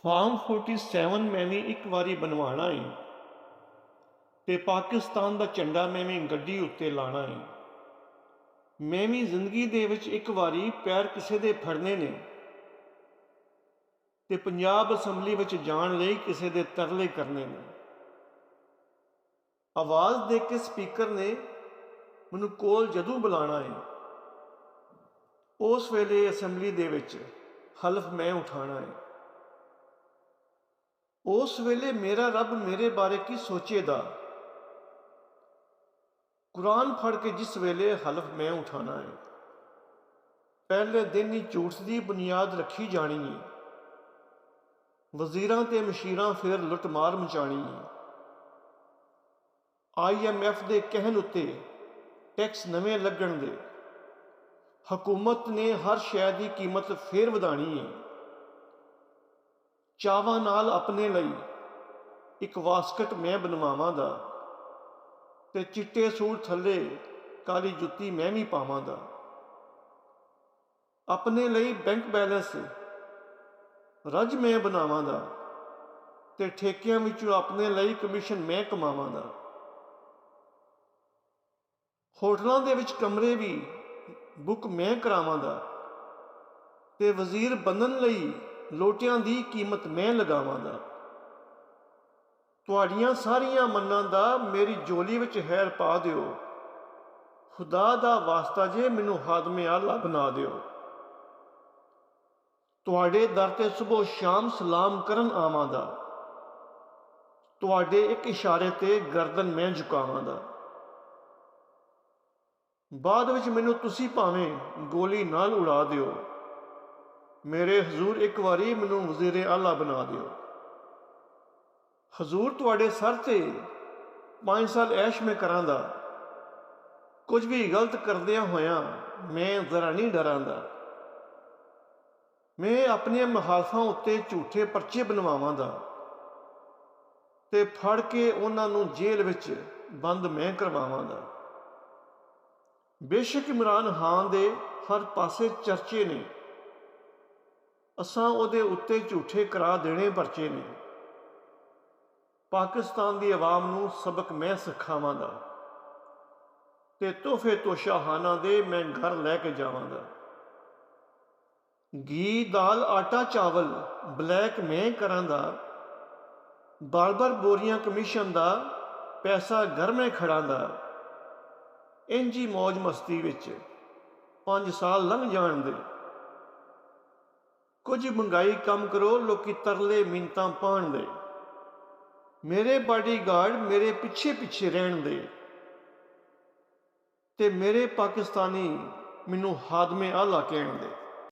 Farm 47 ਮੈਂ ਵੀ ਇੱਕ ਵਾਰੀ ਬਣਵਾਉਣਾ ਏ ਤੇ ਪਾਕਿਸਤਾਨ ਦਾ ਝੰਡਾ ਮੈਂ ਵੀ ਗੱਡੀ ਉੱਤੇ ਲਾਣਾ ਏ। ਮੈਂ ਵੀ ਜ਼ਿੰਦਗੀ ਦੇ ਵਿੱਚ ਇੱਕ ਵਾਰੀ ਪੈਰ ਕਿਸੇ ਦੇ ਫੜਨੇ ਨੇ ਤੇ ਪੰਜਾਬ ਅਸੈਂਬਲੀ ਵਿੱਚ ਜਾਣ ਲਈ ਕਿਸੇ ਦੇ ਤਰਲੇ ਕਰਨੇ ਨੇ। ਆਵਾਜ਼ ਦੇ ਕੇ ਸਪੀਕਰ ਨੇ ਮੈਨੂੰ ਕੋਲ ਜਦੋਂ ਬੁਲਾਣਾ ਏ, ਉਸ ਵੇਲੇ ਅਸੈਂਬਲੀ ਦੇ ਵਿੱਚ ਹਲਫ ਮੈਂ ਉਠਾਣਾ ਏ। ਉਸ ਵੇਲੇ ਮੇਰਾ ਰੱਬ ਮੇਰੇ ਬਾਰੇ ਕੀ ਸੋਚੇਗਾ, ਕੁਰਾਨ ਫੜ ਕੇ ਜਿਸ ਵੇਲੇ ਹਲਫ ਮੈਂ ਉਠਾਣਾ ਹੈ। ਪਹਿਲੇ ਦਿਨ ਹੀ ਝੂਠ ਦੀ ਬੁਨਿਆਦ ਰੱਖੀ ਜਾਣੀ ਹੈ, ਵਜ਼ੀਰਾਂ ਤੇ ਮਸ਼ੀਰਾਂ ਫਿਰ ਲੁੱਟਮਾਰ ਮਚਾਣੀ ਹੈ। IMF ਦੇ ਕਹਿਣ ਉੱਤੇ ਟੈਕਸ ਨਵੇਂ ਲੱਗਣ ਦੇ, ਹਕੂਮਤ ਨੇ ਹਰ ਸ਼ੈ ਦੀ ਕੀਮਤ ਫੇਰ ਵਧਾਣੀ ਹੈ। ਚਾਵਾਂ ਨਾਲ ਆਪਣੇ ਲਈ ਇੱਕ ਵਾਸਕਟ ਮੈਂ ਬਣਵਾਵਾਂਗਾ ਤੇ ਚਿੱਟੇ ਸੂਟ ਥੱਲੇ ਕਾਲੀ ਜੁੱਤੀ ਮੈਂ ਵੀ ਪਾਵਾਂਗਾ। ਆਪਣੇ ਲਈ ਬੈਂਕ ਬੈਲੈਂਸ ਰੱਜ ਮੈਂ ਬਣਾਵਾਂਗਾ ਤੇ ਠੇਕਿਆਂ ਵਿੱਚੋਂ ਆਪਣੇ ਲਈ ਕਮਿਸ਼ਨ ਮੈਂ ਕਮਾਵਾਂਗਾ। ਹੋਟਲਾਂ ਦੇ ਵਿੱਚ ਕਮਰੇ ਵੀ ਬੁੱਕ ਮੈਂ ਕਰਾਵਾਂਗਾ ਤੇ ਵਜ਼ੀਰ ਬਣਨ ਲਈ ਲੋਟਿਆਂ ਦੀ ਕੀਮਤ ਮੈਂ ਲਗਾਵਾਂਗਾ। ਤੁਹਾਡੀਆਂ ਸਾਰੀਆਂ ਮੰਨਾਂ ਦਾ ਮੇਰੀ ਝੋਲੀ ਵਿੱਚ ਹੈਰ ਪਾ ਦਿਓ, ਖੁਦਾ ਦਾ ਵਾਸਤਾ ਜੇ ਮੈਨੂੰ ਹਾਦਮੇ ਆਲਾ ਬਣਾ ਦਿਓ। ਤੁਹਾਡੇ ਦਰ ਤੇ ਸੁਬਹ ਸ਼ਾਮ ਸਲਾਮ ਕਰਨ ਆਵਾਂਗਾ, ਤੁਹਾਡੇ ਇੱਕ ਇਸ਼ਾਰੇ ਤੇ ਗਰਦਨ ਮੈਂ ਝੁਕਾਵਾਂਗਾ। ਬਾਅਦ ਵਿੱਚ ਮੈਨੂੰ ਤੁਸੀਂ ਭਾਵੇਂ ਗੋਲੀ ਨਾਲ ਉਡਾ ਦਿਓ, ਮੇਰੇ ਹਜ਼ੂਰ ਇੱਕ ਵਾਰੀ ਮੈਨੂੰ ਵਜ਼ੀਰੇ ਆਲਾ ਬਣਾ ਦਿਓ। ਹਜ਼ੂਰ ਤੁਹਾਡੇ ਸਰ ਤੇ 5 ਸਾਲ ਐਸ਼ ਮੈਂ ਕਰਾਂਗਾ, ਕੁਝ ਵੀ ਗਲਤ ਕਰਦਿਆਂ ਹੋਇਆਂ ਮੈਂ ਜ਼ਰਾ ਨਹੀਂ ਡਰਾਂਗਾ। ਮੈਂ ਆਪਣੀਆਂ ਮੁਖਾਲਫਾਂ ਉੱਤੇ ਝੂਠੇ ਪਰਚੇ ਬਣਵਾਵਾਂਗਾ ਤੇ ਫੜ ਕੇ ਉਹਨਾਂ ਨੂੰ ਜੇਲ੍ਹ ਵਿੱਚ ਬੰਦ ਮੈਂ ਕਰਵਾਵਾਂਗਾ। ਬੇਸ਼ੱਕ ਇਮਰਾਨ ਖਾਨ ਦੇ ਹਰ ਪਾਸੇ ਚਰਚੇ ਨੇ, ਅਸਾਂ ਉਹਦੇ ਉੱਤੇ ਝੂਠੇ ਕਰਾ ਦੇਣੇ ਪਰਚੇ ਨੇ। ਪਾਕਿਸਤਾਨ ਦੀ ਆਵਾਮ ਨੂੰ ਸਬਕ ਮੈਂ ਸਿਖਾਵਾਂਗਾ ਤੇ ਤੋਹਫੇ ਤੋਸ਼ਾਹਾਨਾ ਦੇ ਮੈਂ ਘਰ ਲੈ ਕੇ ਜਾਵਾਂਗਾ। ਘੀ ਦਾਲ ਆਟਾ ਚਾਵਲ ਬਲੈਕ ਮੈਂ ਕਰਾਂਗਾ, ਬਾਰ-ਬਾਰ ਬੋਰੀਆਂ ਕਮਿਸ਼ਨ ਦਾ ਪੈਸਾ ਘਰ ਮੈਂ ਖੜਾਂਗਾ। ਇੰਜੀ ਮੌਜ ਮਸਤੀ ਵਿੱਚ 5 ਸਾਲ ਲੰਘ ਜਾਣ ਦੇ। ਕੁਝ ਮਹਿੰਗਾਈ ਕੰਮ ਕਰੋ, ਲੋਕੀ ਤਰਲੇ ਮਿੰਨਤਾਂ ਪਾਉਣ ਦੇ। ਮੇਰੇ ਬਾਡੀਗਾਰਡ ਮੇਰੇ ਪਿੱਛੇ ਪਿੱਛੇ ਰਹਿਣ ਦੇ ਤੇ ਮੇਰੇ ਪਾਕਿਸਤਾਨੀ ਮੈਨੂੰ ਹਾਦਮੇ ਆਲਾ ਕਹਿਣ ਦੇ।